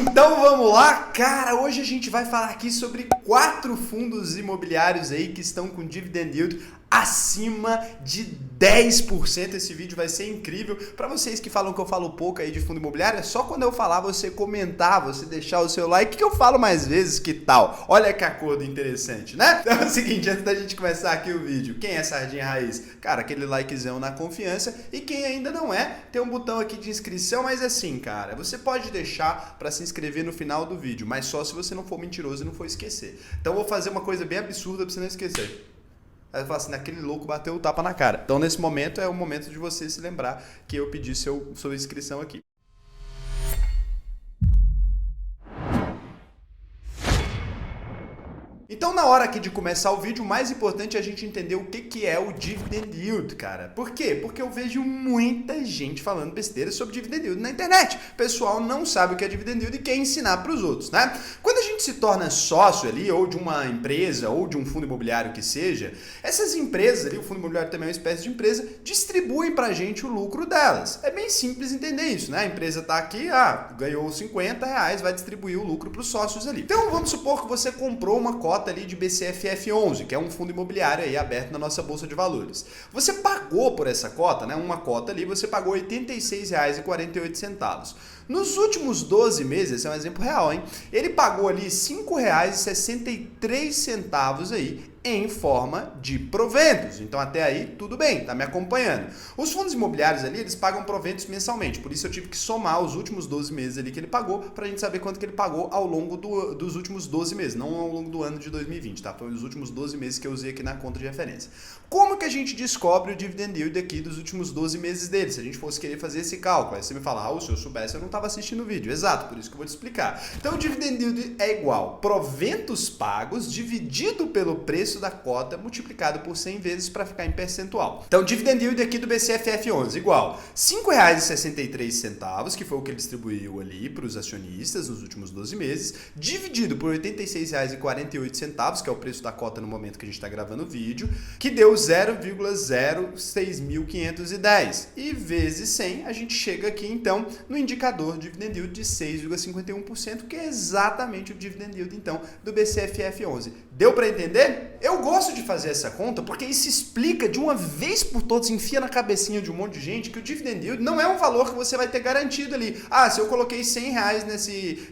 Então vamos lá, cara, hoje a gente vai falar aqui sobre 4 fundos imobiliários aí que estão com dividend yield acima de 10%. Esse vídeo vai ser incrível. Para vocês que falam que eu falo pouco aí de fundo imobiliário, é só quando eu falar você comentar, você deixar o seu like, que eu falo mais vezes, que tal? Olha que acordo interessante, né? Então é o seguinte, antes da gente começar aqui o vídeo, quem é Sardinha Raiz? Cara, aquele likezão na confiança, e quem ainda não é, tem um botão aqui de inscrição, mas assim, cara, você pode deixar para se inscrever no final do vídeo, mas só se você não for mentiroso e não for esquecer. Então eu vou fazer uma coisa bem absurda para você não esquecer. Aí eu falo assim, aquele louco bateu o tapa na cara. Então nesse momento é o momento de você se lembrar que eu pedi sua inscrição aqui. Então, na hora aqui de começar o vídeo, o mais importante é a gente entender o que é o dividend yield, cara. Por quê? Porque eu vejo muita gente falando besteira sobre dividend yield na internet. O pessoal não sabe o que é dividend yield e quer ensinar para os outros, né? Quando a gente se torna sócio ali, ou de uma empresa, ou de um fundo imobiliário que seja, essas empresas ali, o fundo imobiliário também é uma espécie de empresa, distribuem pra gente o lucro delas. É bem simples entender isso, né? A empresa tá aqui, ganhou R$50, vai distribuir o lucro para os sócios ali. Então, vamos supor que você comprou uma cota ali de BCFF11, que é um fundo imobiliário aí aberto na nossa bolsa de valores. Você pagou por essa cota, né? Uma cota ali, você pagou R$86,48. Nos últimos 12 meses, esse é um exemplo real, hein? Ele pagou ali R$5,63 aí em forma de proventos. Então até aí tudo bem, tá me acompanhando. Os fundos imobiliários ali, eles pagam proventos mensalmente, por isso eu tive que somar os últimos 12 meses ali que ele pagou, pra gente saber quanto que ele pagou ao longo dos últimos 12 meses, não ao longo do ano de 2020, tá? Foi os últimos 12 meses que eu usei aqui na conta de referência. Como que a gente descobre o dividend yield aqui dos últimos 12 meses dele? Se a gente fosse querer fazer esse cálculo, aí você me fala, Raul, se eu soubesse eu não estava assistindo o vídeo. Exato, por isso que eu vou te explicar. Então o dividend yield é igual proventos pagos dividido pelo preço da cota multiplicado por 100 vezes para ficar em percentual. Então, dividend yield aqui do BCFF11 igual R$5,63, que foi o que ele distribuiu ali para os acionistas nos últimos 12 meses, dividido por R$86,48, que é o preço da cota no momento que a gente está gravando o vídeo, que deu 0,06510. E vezes 100, a gente chega aqui então no indicador dividend yield de 6,51%, que é exatamente o dividend yield então do BCFF11. Deu para entender? Eu gosto de fazer essa conta porque isso explica de uma vez por todas, enfia na cabecinha de um monte de gente que o dividend yield não é um valor que você vai ter garantido ali. Se eu coloquei R$100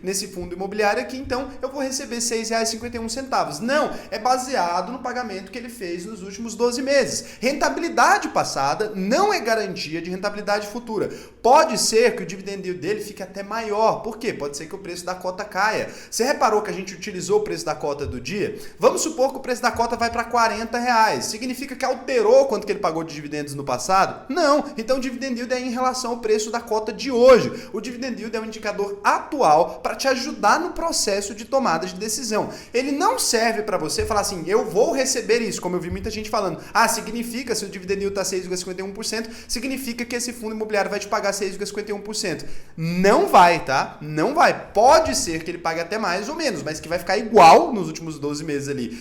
nesse fundo imobiliário aqui, então eu vou receber R$6,51. Não, é baseado no pagamento que ele fez nos últimos 12 meses. Rentabilidade passada não é garantia de rentabilidade futura. Pode ser que o dividend yield dele fique até maior. Por quê? Pode ser que o preço da cota caia. Você reparou que a gente utilizou o preço da cota do dia? Vamos supor que o preço da cota vai para R$40. Significa que alterou quanto que ele pagou de dividendos no passado? Não. Então o dividend yield é em relação ao preço da cota de hoje. O dividend yield é um indicador atual para te ajudar no processo de tomada de decisão. Ele não serve para você falar assim, eu vou receber isso, como eu vi muita gente falando. Significa, se o dividend yield está 6,51%, significa que esse fundo imobiliário vai te pagar 6,51%. Não vai, tá? Não vai. Pode ser que ele pague até mais ou menos, mas que vai ficar igual nos últimos 12 meses ali.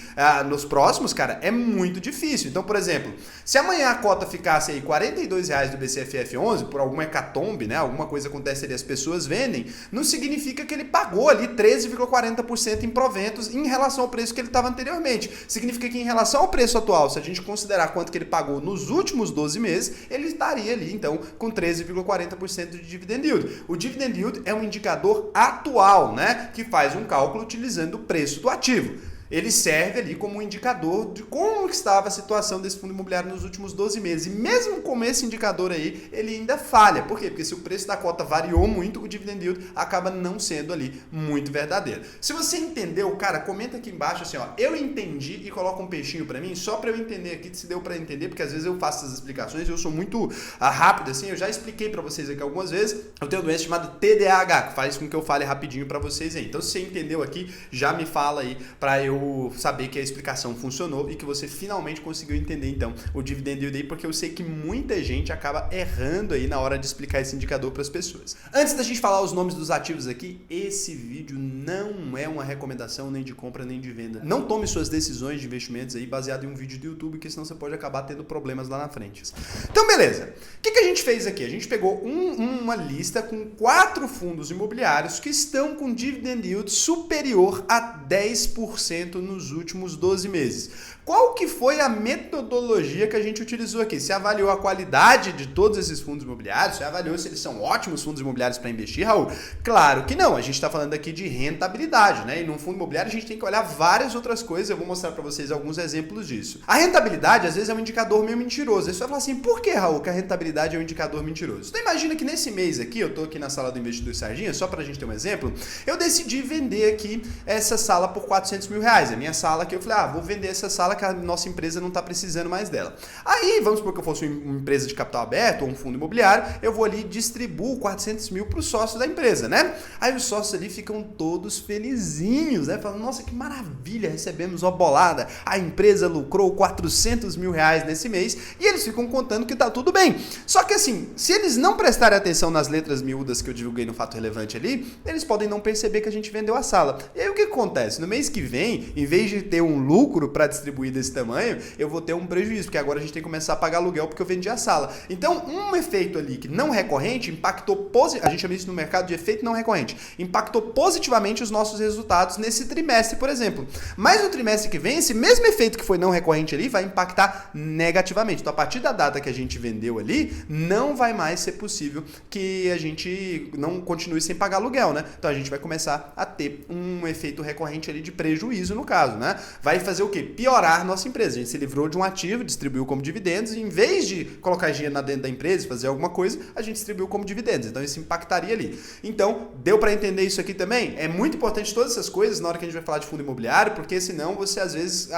Nos próximos, cara, é muito difícil. Então, por exemplo, se amanhã a cota ficasse aí R$42 do BCFF11, por alguma hecatombe, né? Alguma coisa acontece ali, as pessoas vendem, não significa que ele pagou ali 13,40% em proventos em relação ao preço que ele estava anteriormente. Significa que em relação ao preço atual, se a gente considerar quanto que ele pagou nos últimos 12 meses, ele estaria ali, então, com 13,40% de dividend yield. O dividend yield é um indicador atual, né? Que faz um cálculo utilizando o preço do ativo. Ele serve ali como um indicador de como estava a situação desse fundo imobiliário nos últimos 12 meses. E mesmo com esse indicador aí, ele ainda falha. Por quê? Porque se o preço da cota variou muito, o dividend yield acaba não sendo ali muito verdadeiro. Se você entendeu, cara, comenta aqui embaixo assim, eu entendi e coloca um peixinho pra mim, só pra eu entender aqui se deu pra entender, porque às vezes eu faço essas explicações e eu sou muito rápido assim, eu já expliquei pra vocês aqui algumas vezes, eu tenho uma doença chamada TDAH, que faz com que eu fale rapidinho pra vocês aí. Então se você entendeu aqui, já me fala aí pra eu eu saber que a explicação funcionou e que você finalmente conseguiu entender, então, o dividend yield aí, porque eu sei que muita gente acaba errando aí na hora de explicar esse indicador para as pessoas. Antes da gente falar os nomes dos ativos aqui, esse vídeo não é uma recomendação nem de compra nem de venda. Não tome suas decisões de investimentos aí baseado em um vídeo do YouTube, que senão você pode acabar tendo problemas lá na frente. Então, beleza. O que a gente fez aqui? A gente pegou uma lista com 4 fundos imobiliários que estão com dividend yield superior a 10% nos últimos 12 meses. Qual que foi a metodologia que a gente utilizou aqui? Você avaliou a qualidade de todos esses fundos imobiliários? Você avaliou se eles são ótimos fundos imobiliários para investir, Raul? Claro que não. A gente está falando aqui de rentabilidade, né? E num fundo imobiliário a gente tem que olhar várias outras coisas. Eu vou mostrar para vocês alguns exemplos disso. A rentabilidade, às vezes, é um indicador meio mentiroso. Aí você vai falar assim, por que, Raul, que a rentabilidade é um indicador mentiroso? Então imagina que nesse mês aqui, eu estou aqui na sala do Investidor Sardinha, só para a gente ter um exemplo, eu decidi vender aqui essa sala por R$400 mil. A minha sala aqui, eu falei, vou vender essa sala que a nossa empresa não está precisando mais dela. Aí, vamos supor que eu fosse uma empresa de capital aberto ou um fundo imobiliário, eu vou ali e distribuo 400 mil para os sócios da empresa, né? Aí os sócios ali ficam todos felizinhos, né? Falam, nossa, que maravilha, recebemos uma bolada, a empresa lucrou R$400 mil nesse mês e eles ficam contando que tá tudo bem. Só que assim, se eles não prestarem atenção nas letras miúdas que eu divulguei no fato relevante ali, eles podem não perceber que a gente vendeu a sala. E aí o que acontece? No mês que vem, em vez de ter um lucro para distribuir desse tamanho, eu vou ter um prejuízo, porque agora a gente tem que começar a pagar aluguel porque eu vendi a sala. Então, um efeito ali que não recorrente impactou a gente chama isso no mercado de efeito não recorrente, impactou positivamente os nossos resultados nesse trimestre, por exemplo. Mas no trimestre que vem, esse mesmo efeito que foi não recorrente ali vai impactar negativamente. Então, a partir da data que a gente vendeu ali, não vai mais ser possível que a gente não continue sem pagar aluguel, né? Então, a gente vai começar a ter um efeito recorrente ali de prejuízo no caso, né? Vai fazer o quê? Piorar nossa empresa. A gente se livrou de um ativo, distribuiu como dividendos e em vez de colocar dinheiro dentro da empresa e fazer alguma coisa, a gente distribuiu como dividendos. Então, isso impactaria ali. Então, deu para entender isso aqui também? É muito importante todas essas coisas na hora que a gente vai falar de fundo imobiliário, porque senão você às vezes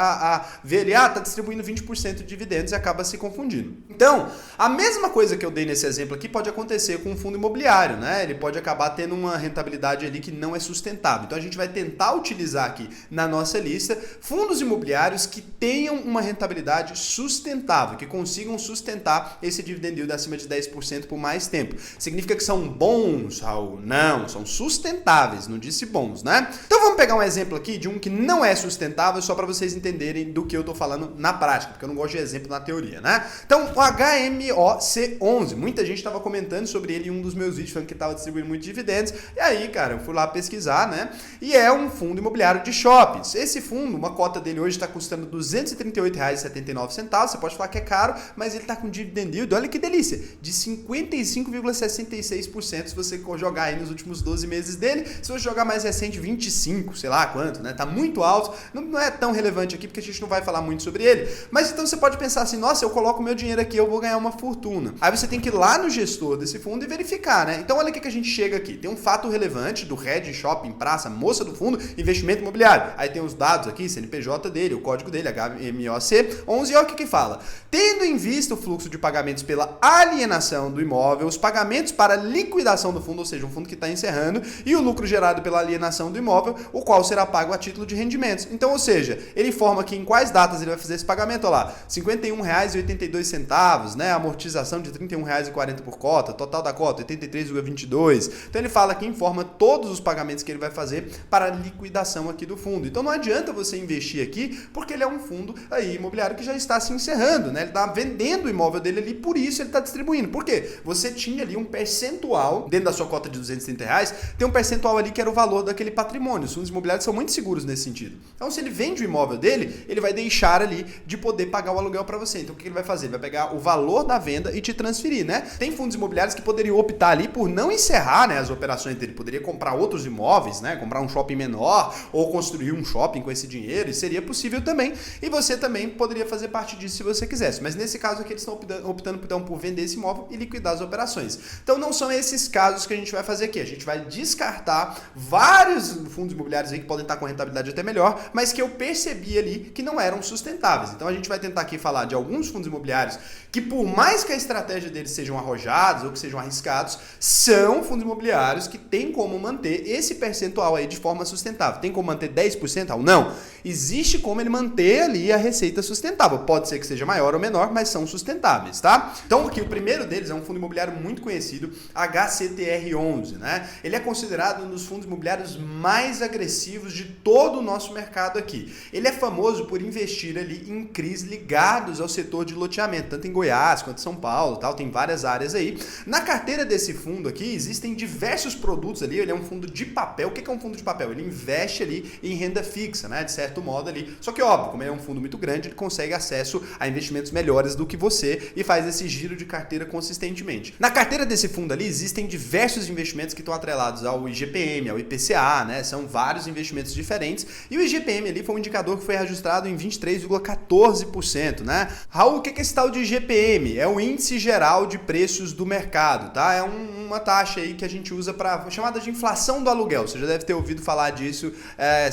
vê ali, tá distribuindo 20% de dividendos e acaba se confundindo. Então, a mesma coisa que eu dei nesse exemplo aqui pode acontecer com um fundo imobiliário, né? Ele pode acabar tendo uma rentabilidade ali que não é sustentável. Então, a gente vai tentar utilizar aqui na nossa lista fundos imobiliários que tenham uma rentabilidade sustentável, que consigam sustentar esse dividend yield acima de 10% por mais tempo. Significa que são bons, Raul? Não, são sustentáveis, não disse bons, né? Então vamos pegar um exemplo aqui de um que não é sustentável, só para vocês entenderem do que eu tô falando na prática, porque eu não gosto de exemplo na teoria, né? Então, o HMOC11, muita gente estava comentando sobre ele em um dos meus vídeos, falando que estava distribuindo muitos dividendos, e aí, cara, eu fui lá pesquisar, né? E é um fundo imobiliário de shoppings. Esse fundo, uma cota dele hoje está custando R$ 238,79, você pode falar que é caro, mas ele está com dividend yield, olha que delícia, de 55,66% se você jogar aí nos últimos 12 meses dele. Se você jogar mais recente, 25, sei lá quanto, né? Tá muito alto, não é tão relevante aqui porque a gente não vai falar muito sobre ele, mas então você pode pensar assim, nossa, eu coloco meu dinheiro aqui, eu vou ganhar uma fortuna. Aí você tem que ir lá no gestor desse fundo e verificar, né? Então olha o que a gente chega aqui, tem um fato relevante do Head Shopping Praça, moça do fundo, investimento imobiliário. Aí tem os dados aqui, CNPJ dele, o código dele, HMOC11, e olha o que fala. Tendo em vista o fluxo de pagamentos pela alienação do imóvel, os pagamentos para liquidação do fundo, ou seja, um fundo que está encerrando, e o lucro gerado pela alienação do imóvel, o qual será pago a título de rendimentos. Então, ou seja, ele informa aqui em quais datas ele vai fazer esse pagamento, olha lá, R$ 51,82, né? Amortização de R$ 31,40 por cota, total da cota, 83,22. Então ele fala aqui, informa todos os pagamentos que ele vai fazer para a liquidação aqui do fundo. Então não adianta você investir aqui, porque ele é um fundo aí imobiliário que já está se encerrando, né? Ele está vendendo o imóvel dele ali, por isso ele está distribuindo. Por quê? Você tinha ali um percentual, dentro da sua cota de R$ 230, tem um percentual ali que era o valor daquele patrimônio. Os fundos imobiliários são muito seguros nesse sentido. Então, se ele vende o imóvel dele, ele vai deixar ali de poder pagar o aluguel para você. Então, o que ele vai fazer? Ele vai pegar o valor da venda e te transferir, né? Tem fundos imobiliários que poderiam optar ali por não encerrar, né, as operações dele. Poderia comprar outros imóveis, né? Comprar um shopping menor ou construir um shopping com esse dinheiro, e seria possível também. E você também poderia fazer parte disso se você quisesse. Mas nesse caso aqui, eles estão optando então, por vender esse imóvel e liquidar as operações. Então, não são esses casos que a gente vai fazer aqui. A gente vai descartar vários fundos imobiliários aí que podem estar com rentabilidade até melhor, mas que eu percebi ali que não eram sustentáveis. Então, a gente vai tentar aqui falar de alguns fundos imobiliários que, por mais que a estratégia deles sejam arrojados ou que sejam arriscados, são fundos imobiliários que têm como manter esse percentual aí de forma sustentável. sustentável. Tem como manter 10%? Não. Existe como ele manter ali a receita sustentável. Pode ser que seja maior ou menor, mas são sustentáveis, tá? Então aqui o primeiro deles é um fundo imobiliário muito conhecido, HCTR11, né? Ele é considerado um dos fundos imobiliários mais agressivos de todo o nosso mercado aqui. Ele é famoso por investir ali em CRIs ligados ao setor de loteamento, tanto em Goiás quanto em São Paulo, tal, tem várias áreas aí. Na carteira desse fundo aqui existem diversos produtos ali, ele é um fundo de papel. O que é um fundo de papel? Ele investe ali em renda fixa, né, de certo modo ali. Só que óbvio, como ele é um fundo muito grande, ele consegue acesso a investimentos melhores do que você e faz esse giro de carteira consistentemente. Na carteira desse fundo ali existem diversos investimentos que estão atrelados ao IGPM, ao IPCA, né? São vários investimentos diferentes e o IGPM ali foi um indicador que foi registrado em 23,14%, né? Raul, o que é esse tal de IGPM? É o índice geral de preços do mercado, tá? É uma taxa aí que a gente usa para chamada de inflação do aluguel. Você já deve ter ouvido falar disso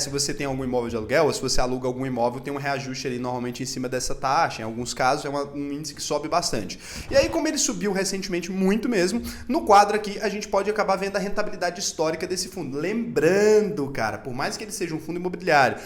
se você tem algum imóvel de aluguel ou se você aluga algum imóvel, tem um reajuste ali normalmente em cima dessa taxa. Em alguns casos é um índice que sobe bastante. E aí, como ele subiu recentemente muito mesmo, no quadro aqui a gente pode acabar vendo a rentabilidade histórica desse fundo. Lembrando, cara, por mais que ele seja um fundo imobiliário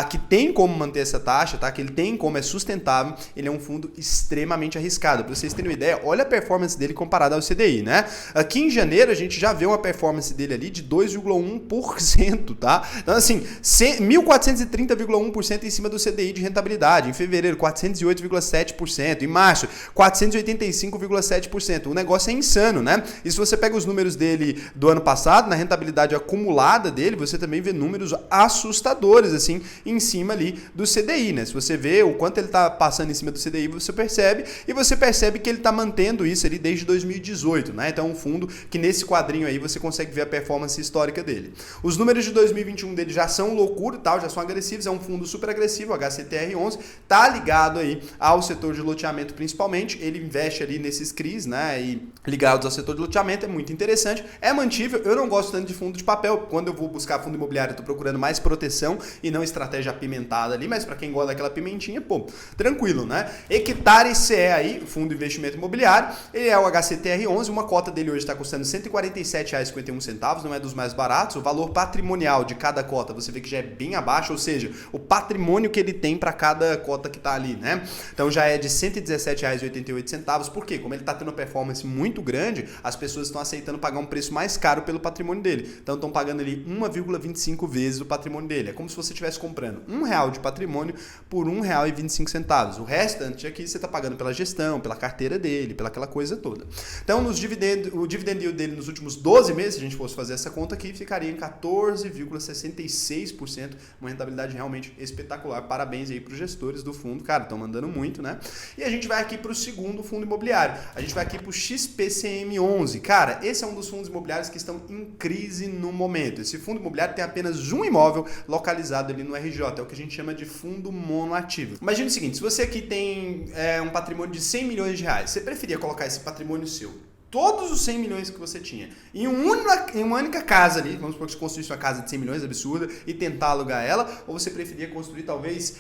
que tem como manter essa taxa, tá? Que ele tem como é sustentável, ele é um fundo extremamente arriscado. Para vocês terem uma ideia, olha a performance dele comparada ao CDI, né? Aqui em janeiro a gente já vê uma performance dele ali de 2,1%, tá? Então assim, 1.430,1% em cima do CDI de rentabilidade. Em fevereiro, 408,7%. Em março, 485,7%. O negócio é insano, né? E se você pega os números dele do ano passado, na rentabilidade acumulada dele, você também vê números assustadores, assim, em cima ali do CDI, né? Se você vê o quanto ele tá passando em cima do CDI, você percebe, e você percebe que ele tá mantendo isso ali desde 2018, né? Então, um fundo que nesse quadrinho aí você consegue ver a performance histórica dele. Os números de 2021 dele já são loucura e tal, já são agressivos, é um fundo super agressivo, HCTR11, tá ligado aí ao setor de loteamento principalmente, ele investe ali nesses CRIs, né, e ligados ao setor de loteamento, é muito interessante, é mantível. Eu não gosto tanto de fundo de papel, quando eu vou buscar fundo imobiliário eu tô procurando mais proteção e não estratégia apimentada ali, mas para quem gosta daquela pimentinha, pô, tranquilo, né? Hectare CE aí, fundo de investimento imobiliário, ele é o HCTR11, uma cota dele hoje está custando R$ 147,51, não é dos mais baratos, o valor patrimonial de cada cota, você vê que já é bem abaixo, ou seja, o patrimônio que ele tem para cada cota que tá ali, né? Então já é de R$ 117,88, por quê? Como ele tá tendo uma performance muito grande, as pessoas estão aceitando pagar um preço mais caro pelo patrimônio dele. Então estão pagando ali 1,25 vezes o patrimônio dele. É como se você estivesse comprando R$1 de patrimônio por R$ 1,25. O restante aqui você está pagando pela gestão, pela carteira dele, pela aquela coisa toda. Então o dividend yield dele nos últimos 12 meses, se a gente fosse fazer essa conta aqui, ficaria em 14,66%, uma rentabilidade realmente espetacular. Parabéns aí para os gestores do fundo, cara, estão mandando muito, né? E a gente vai aqui para o segundo fundo imobiliário. A gente vai aqui para o XPCM11. Cara, esse é um dos fundos imobiliários que estão em crise no momento. Esse fundo imobiliário tem apenas um imóvel localizado ali no RJ, é o que a gente chama de fundo monoativo. Imagina o seguinte, se você aqui tem um patrimônio de R$100 milhões, você preferia colocar esse patrimônio seu, todos os 100 milhões que você tinha, em uma única casa ali, vamos supor que você construísse uma casa de 100 milhões, absurda, e tentar alugar ela, ou você preferia construir talvez,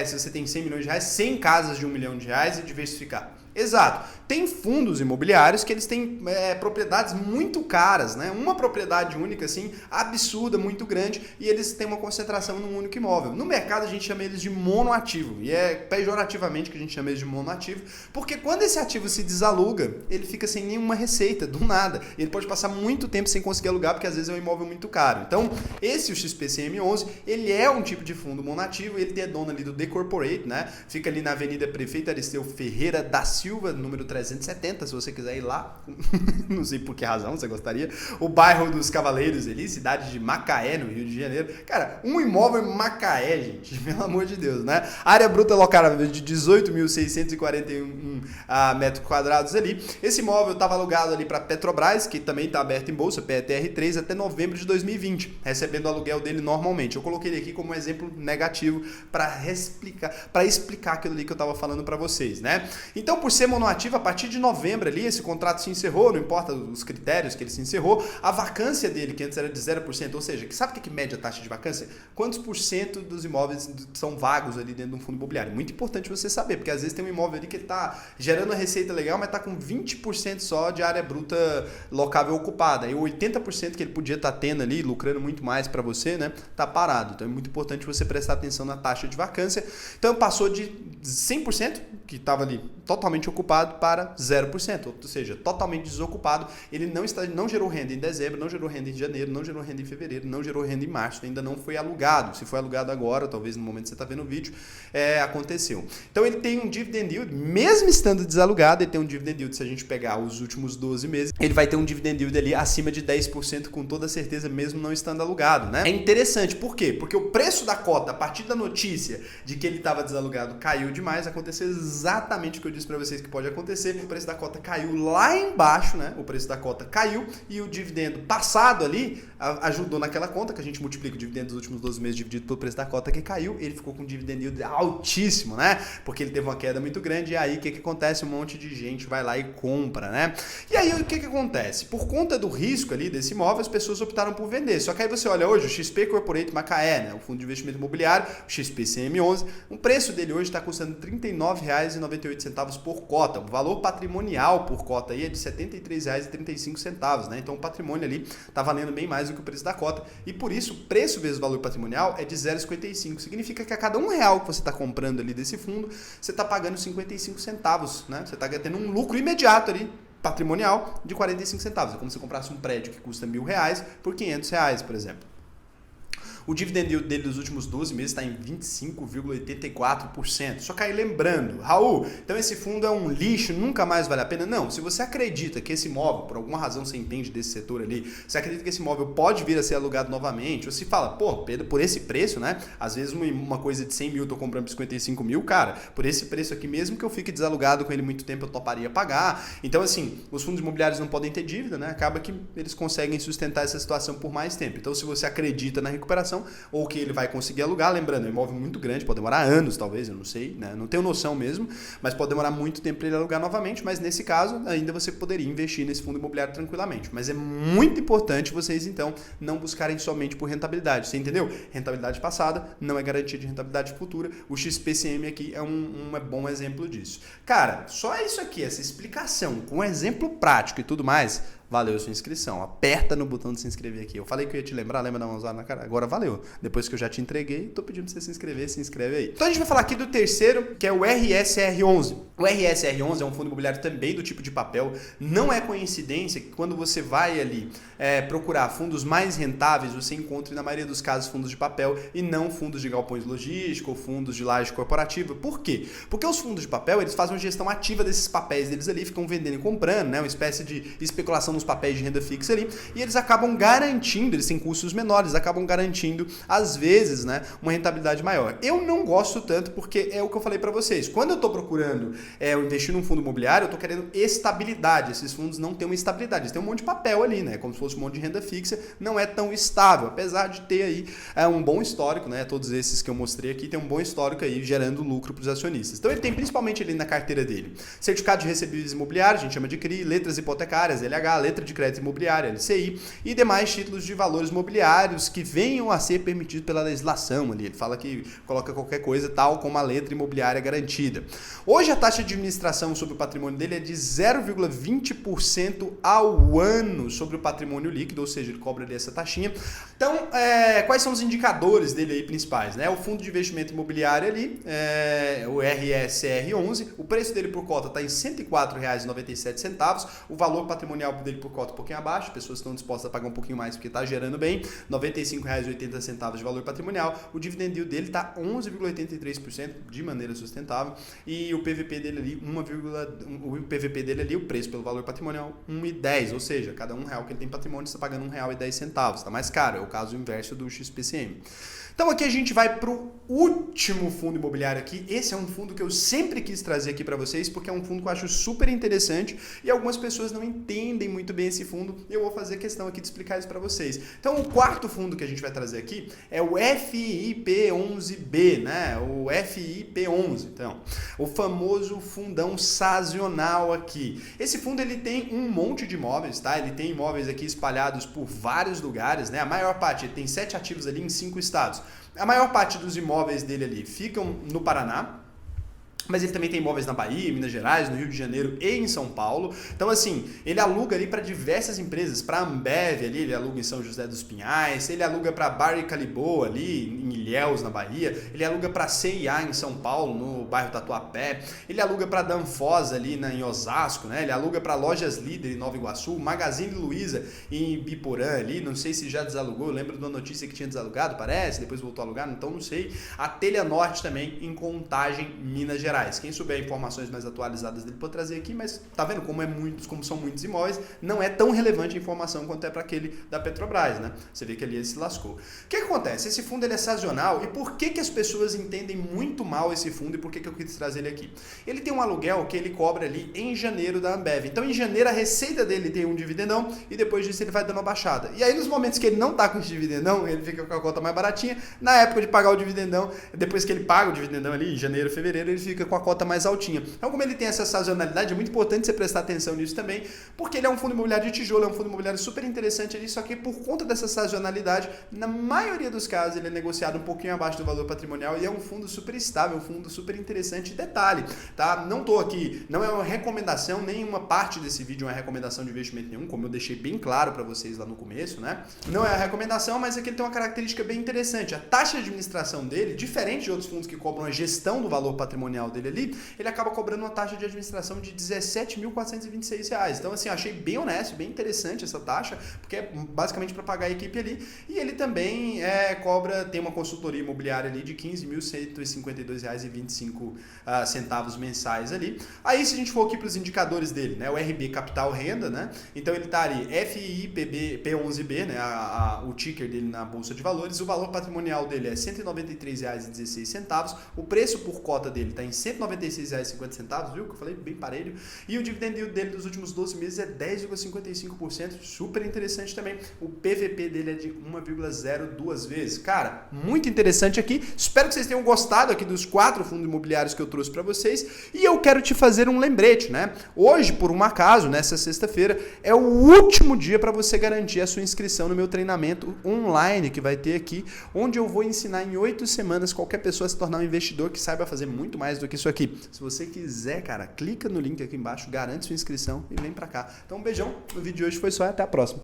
se você tem 100 milhões de reais, 100 casas de R$1 milhão e diversificar? Exato. Tem fundos imobiliários que eles têm propriedades muito caras, né? Uma propriedade única, assim, absurda, muito grande, e eles têm uma concentração num único imóvel. No mercado a gente chama eles de monoativo, e é pejorativamente que a gente chama eles de monoativo, porque quando esse ativo se desaluga, ele fica sem nenhuma receita, do nada. Ele pode passar muito tempo sem conseguir alugar, porque às vezes é um imóvel muito caro. Então, o XPCM11, ele é um tipo de fundo monoativo, ele é dono ali do The Corporate, né? Fica ali na Avenida Prefeito Aristeu Ferreira da Silva, número 370, se você quiser ir lá, não sei por que razão você gostaria, o bairro dos Cavaleiros ali, cidade de Macaé, no Rio de Janeiro. Cara, um imóvel em Macaé, gente, pelo amor de Deus, né? Área bruta locada de 18.641 metros quadrados ali. Esse imóvel estava alugado ali para Petrobras, que também está aberto em bolsa, PETR3, até novembro de 2020, recebendo o aluguel dele normalmente. Eu coloquei ele aqui como um exemplo negativo para explicar aquilo ali que eu estava falando para vocês, né? Então, por ser monoativo, a partir de novembro ali, esse contrato se encerrou, não importa os critérios que ele se encerrou, a vacância dele, que antes era de 0%, ou seja, sabe o que mede a taxa de vacância? Quantos por cento dos imóveis são vagos ali dentro de um fundo imobiliário? Muito importante você saber, porque às vezes tem um imóvel ali que ele está gerando uma receita legal, mas está com 20% só de área bruta locável ocupada. E o 80% que ele podia estar tendo ali, lucrando muito mais para você, né, tá parado. Então é muito importante você prestar atenção na taxa de vacância. Então passou de 100%, que estava ali totalmente ocupado, para 0%, ou seja, totalmente desocupado. Ele não gerou renda em dezembro, não gerou renda em janeiro, não gerou renda em fevereiro, não gerou renda em março, ainda não foi alugado. Se foi alugado agora, talvez no momento que você está vendo o vídeo, aconteceu. Então ele tem um dividend yield, mesmo estando desalugado, ele tem um dividend yield, se a gente pegar os últimos 12 meses, ele vai ter um dividend yield ali acima de 10% com toda certeza, mesmo não estando alugado, né? É interessante, por quê? Porque o preço da cota, a partir da notícia de que ele estava desalugado, caiu demais, aconteceu exatamente o que eu disse para vocês que pode acontecer, o preço da cota caiu lá embaixo, né? O preço da cota caiu e o dividendo passado ali ajudou naquela conta, que a gente multiplica o dividendo dos últimos 12 meses dividido pelo preço da cota que caiu, ele ficou com um dividend yield altíssimo, né? Porque ele teve uma queda muito grande e aí o que acontece? Um monte de gente vai lá e compra, né? E aí o que acontece? Por conta do risco ali desse imóvel, as pessoas optaram por vender. Só que aí você olha hoje o XP Corporate Macaé, né? O fundo de investimento imobiliário, o XPCM11, o preço dele hoje está custando R$ 39,98 por cota. O valor patrimonial por cota aí é de R$ 73,35, né? Então o patrimônio ali está valendo bem mais do que o preço da cota. E por isso, o preço vezes o valor patrimonial é de 0,55. Significa que a cada R$1 que você está comprando ali desse fundo, você está pagando 55 centavos, né? Você está tendo um lucro imediato ali, patrimonial, de 45 centavos. É como se você comprasse um prédio que custa R$1.000 por R$500, por exemplo. O dividend yield dele dos últimos 12 meses está em 25,84%. Só que aí lembrando, Raul, então esse fundo é um lixo, nunca mais vale a pena? Não, se você acredita que esse imóvel, por alguma razão você entende desse setor ali, você acredita que esse imóvel pode vir a ser alugado novamente, ou se fala, pô, Pedro, por esse preço, né? Às vezes uma coisa de 100 mil eu tô comprando por 55 mil, cara, por esse preço aqui, mesmo que eu fique desalugado com ele muito tempo, eu toparia pagar. Então, assim, os fundos imobiliários não podem ter dívida, né? Acaba que eles conseguem sustentar essa situação por mais tempo. Então, se você acredita na recuperação, ou que ele vai conseguir alugar, lembrando, é um imóvel muito grande, pode demorar anos talvez, eu não sei, né? Não tenho noção mesmo, mas pode demorar muito tempo para ele alugar novamente, mas nesse caso ainda você poderia investir nesse fundo imobiliário tranquilamente. Mas é muito importante vocês então não buscarem somente por rentabilidade, você entendeu? Rentabilidade passada não é garantia de rentabilidade futura, o XPCM aqui é um bom exemplo disso. Cara, só isso aqui, essa explicação com um exemplo prático e tudo mais, valeu a sua inscrição. Aperta no botão de se inscrever aqui. Eu falei que eu ia te lembrar, lembra da mãozada na cara? Agora valeu. Depois que eu já te entreguei, tô pedindo pra você se inscrever, se inscreve aí. Então a gente vai falar aqui do terceiro, que é o RSR11. O RSR11 é um fundo imobiliário também do tipo de papel. Não é coincidência que quando você vai ali procurar fundos mais rentáveis, você encontre na maioria dos casos fundos de papel e não fundos de galpões logísticos ou fundos de laje corporativa. Por quê? Porque os fundos de papel, eles fazem uma gestão ativa desses papéis deles ali, ficam vendendo e comprando, né? Uma espécie de especulação nos papéis de renda fixa ali, e eles acabam garantindo, eles têm custos menores, acabam garantindo, às vezes, né, uma rentabilidade maior. Eu não gosto tanto porque é o que eu falei para vocês. Quando eu estou procurando investir num fundo imobiliário, eu estou querendo estabilidade. Esses fundos não têm uma estabilidade, eles têm um monte de papel ali, né, como se fosse um monte de renda fixa, não é tão estável, apesar de ter aí um bom histórico, né, todos esses que eu mostrei aqui, tem um bom histórico aí gerando lucro para os acionistas. Então ele tem principalmente ali na carteira dele certificado de recebíveis imobiliários, a gente chama de CRI, letras hipotecárias, LH, letra de crédito imobiliário, LCI, e demais títulos de valores imobiliários que venham a ser permitidos pela legislação ali. Ele fala que coloca qualquer coisa tal como a letra imobiliária garantida. Hoje a taxa de administração sobre o patrimônio dele é de 0,20% ao ano sobre o patrimônio líquido, ou seja, ele cobra ali essa taxinha. Então, quais são os indicadores dele aí principais, né? O fundo de investimento imobiliário ali, o RSR11, o preço dele por cota está em R$ 104,97, o valor patrimonial dele por cota um pouquinho abaixo, pessoas estão dispostas a pagar um pouquinho mais porque está gerando bem, R$ 95,80 de valor patrimonial, o dividend yield dele está 11,83% de maneira sustentável e o PVP dele ali, o preço pelo valor patrimonial, R$ 1,10, ou seja, cada R$1 que ele tem patrimônio, você está pagando R$1,10, está mais caro, é o caso inverso do XPCM. Então aqui a gente vai para o último fundo imobiliário aqui. Esse é um fundo que eu sempre quis trazer aqui para vocês, porque é um fundo que eu acho super interessante e algumas pessoas não entendem muito muito bem esse fundo e eu vou fazer questão aqui de explicar isso para vocês. Então, o quarto fundo que a gente vai trazer aqui é o FIP11B, né? O FIP11, então, o famoso fundão sazonal aqui. Esse fundo ele tem um monte de imóveis, tá? Ele tem imóveis aqui espalhados por vários lugares, né? A maior parte, ele tem 7 ativos ali em 5 estados. A maior parte dos imóveis dele ali ficam no Paraná, mas ele também tem imóveis na Bahia, Minas Gerais, no Rio de Janeiro e em São Paulo. Então, assim, ele aluga ali para diversas empresas, para a Ambev ali, ele aluga em São José dos Pinhais, ele aluga para a Barry Callebaut ali, em Ilhéus, na Bahia, ele aluga para a C&A em São Paulo, no bairro Tatuapé, ele aluga para a Danfosa ali em Osasco, né? Ele aluga para Lojas Líder em Nova Iguaçu, Magazine Luiza em Biporã ali, não sei se já desalugou, eu lembro de uma notícia que tinha desalugado, parece, depois voltou a alugar, então não sei. A Telha Norte também em Contagem, Minas Gerais. Quem souber informações mais atualizadas dele pode trazer aqui, mas tá vendo como são muitos imóveis, não é tão relevante a informação quanto é para aquele da Petrobras, né? Você vê que ali ele se lascou. O que acontece? Esse fundo ele é sazonal e por que as pessoas entendem muito mal esse fundo e por que eu quis trazer ele aqui? Ele tem um aluguel que ele cobra ali em janeiro da Ambev. Então em janeiro a receita dele tem um dividendão e depois disso ele vai dando uma baixada. E aí nos momentos que ele não tá com esse dividendão, ele fica com a conta mais baratinha. Na época de pagar o dividendão, depois que ele paga o dividendão ali em janeiro, fevereiro, ele fica com a cota mais altinha. Então, como ele tem essa sazonalidade, é muito importante você prestar atenção nisso também, porque ele é um fundo imobiliário de tijolo, é um fundo imobiliário super interessante ali, só que por conta dessa sazonalidade, na maioria dos casos, ele é negociado um pouquinho abaixo do valor patrimonial e é um fundo super estável, um fundo super interessante. Detalhe, tá? Não tô aqui, não é uma recomendação, nenhuma parte desse vídeo é uma recomendação de investimento nenhum, como eu deixei bem claro para vocês lá no começo, né? Não é a recomendação, mas aqui ele tem uma característica bem interessante. A taxa de administração dele, diferente de outros fundos que cobram a gestão do valor patrimonial dele ali, ele acaba cobrando uma taxa de administração de R$ 17.426. Então, assim, eu achei bem honesto, bem interessante essa taxa, porque é basicamente para pagar a equipe ali. E ele também tem uma consultoria imobiliária ali de R$ 15.152,25 mensais ali. Aí, se a gente for aqui para os indicadores dele, né, o RB Capital Renda, né, então ele está ali FIP11B, né, o ticker dele na Bolsa de Valores, o valor patrimonial dele é R$ 193,16, o preço por cota dele está em R$ 196,50, viu? Que eu falei bem parelho. E o dividend yield dele dos últimos 12 meses é 10,55%, super interessante também. O PVP dele é de 1,02 vezes. Cara, muito interessante aqui. Espero que vocês tenham gostado aqui dos 4 fundos imobiliários que eu trouxe para vocês. E eu quero te fazer um lembrete, né? Hoje, por um acaso, nessa sexta-feira, é o último dia para você garantir a sua inscrição no meu treinamento online que vai ter aqui, onde eu vou ensinar em 8 semanas qualquer pessoa a se tornar um investidor que saiba fazer muito mais do que isso aqui. Se você quiser, cara, clica no link aqui embaixo, garante sua inscrição e vem pra cá. Então, um beijão. O vídeo de hoje foi só e até a próxima.